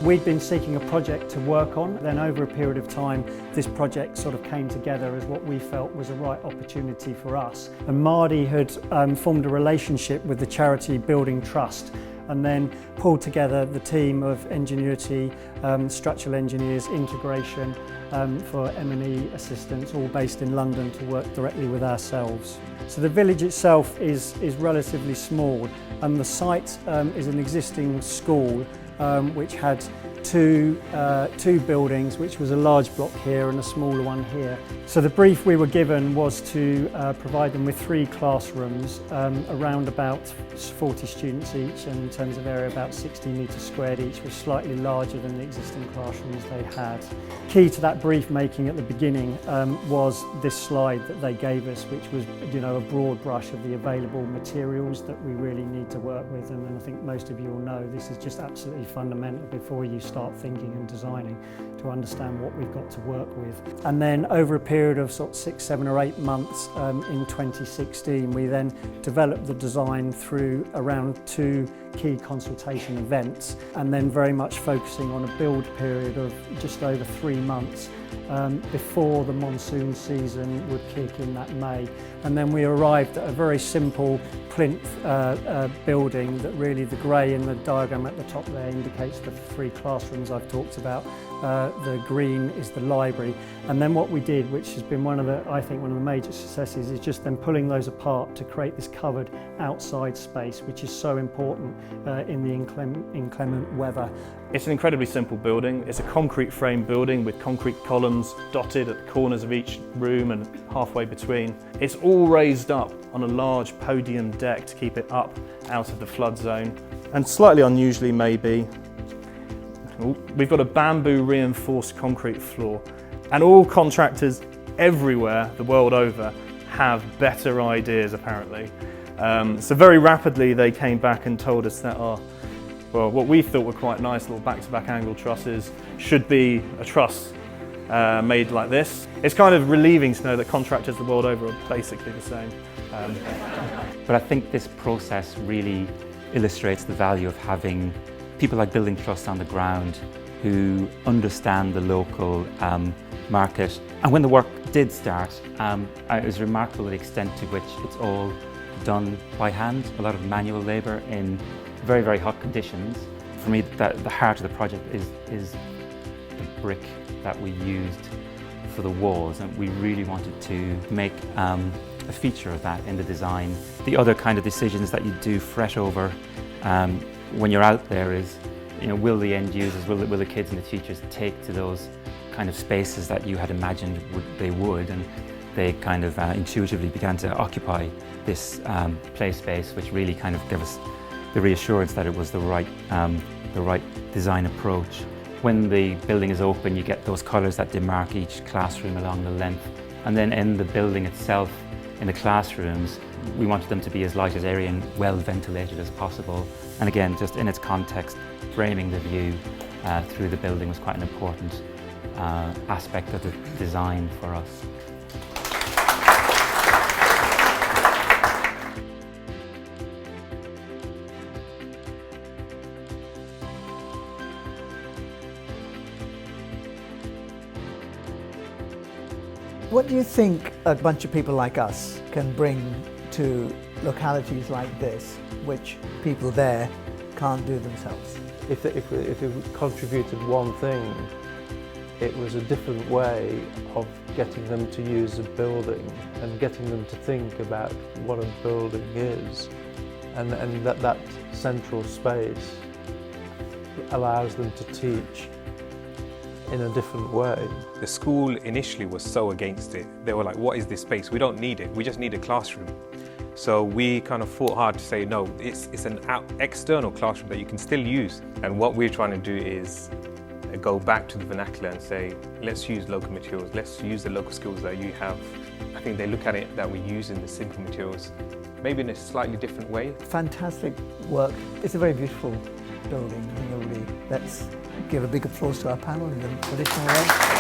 we'd been seeking a project to work on. Then over a period of time, this project sort of came together as what we felt was a right opportunity for us. And Mardi had formed a relationship with the charity BRE Trust, and then pulled together the team of Engenuiti, structural engineers, integration for M&E assistants, all based in London, to work directly with ourselves. So the village itself is relatively small, and the site is an existing school which had two buildings, which was a large block here and a smaller one here. So the brief we were given was to provide them with 3 classrooms, around about 40 students each, and in terms of area about 60 metres squared each, was slightly larger than the existing classrooms they had. Key to that brief making at the beginning was this slide that they gave us, which was, you know, a broad brush of the available materials that we really need to work with, and I think most of you will know this is just absolutely fundamental before you start thinking and designing, to understand what we've got to work with. And then over a period of sort of 6, 7 or 8 months in 2016, we then developed the design through around 2 key consultation events, and then very much focusing on a build period of just over 3 months before the monsoon season would kick in that May. And then we arrived at a very simple plinth building that really, the grey in the diagram at the top there indicates the 3 classrooms I've talked about. The green is the library. And then what we did, which has been I think one of the major successes, is just then pulling those apart to create this covered outside space, which is so important in the inclement weather. It's an incredibly simple building. It's a concrete frame building with concrete columns dotted at the corners of each room and halfway between. It's all raised up on a large podium deck to keep it up out of the flood zone. And slightly unusually maybe, we've got a bamboo reinforced concrete floor, and all contractors everywhere the world over have better ideas apparently. So very rapidly they came back and told us that what we thought were quite nice little back-to-back angle trusses should be a truss made like this. It's kind of relieving to know that contractors the world over are basically the same. But I think this process really illustrates the value of having people like Building Trust on the ground who understand the local market. And when the work did start, it was remarkable the extent to which it's all done by hand, a lot of manual labour in very, very hot conditions. For me, the heart of the project is the brick that we used for the walls, and we really wanted to make a feature of that in the design. The other kind of decisions that you do fret over when you're out there is, you know, will the end users, will the kids and the teachers take to those kind of spaces that you had imagined they would, and they kind of intuitively began to occupy this play space, which really kind of gave us the reassurance that it was the right design approach. When the building is open, you get those colours that demark each classroom along the length, and then in the building itself, in the classrooms, we wanted them to be as light as airy and well ventilated as possible. And again, just in its context, framing the view through the building was quite an important aspect of the design for us. What do you think a bunch of people like us can bring to localities like this, which people there can't do themselves? If we contributed one thing, it was a different way of getting them to use a building and getting them to think about what a building is, and that central space allows them to teach in a different way. The school initially was so against it. They were like, what is this space? We don't need it. We just need a classroom. So we kind of fought hard to say, no, it's an external classroom that you can still use. And what we're trying to do is go back to the vernacular and say, let's use local materials. Let's use the local skills that you have. I think they look at it that we use in the simple materials, maybe in a slightly different way. Fantastic work. It's a very beautiful building. I think everybody, let's give a big applause to our panel in the traditional way.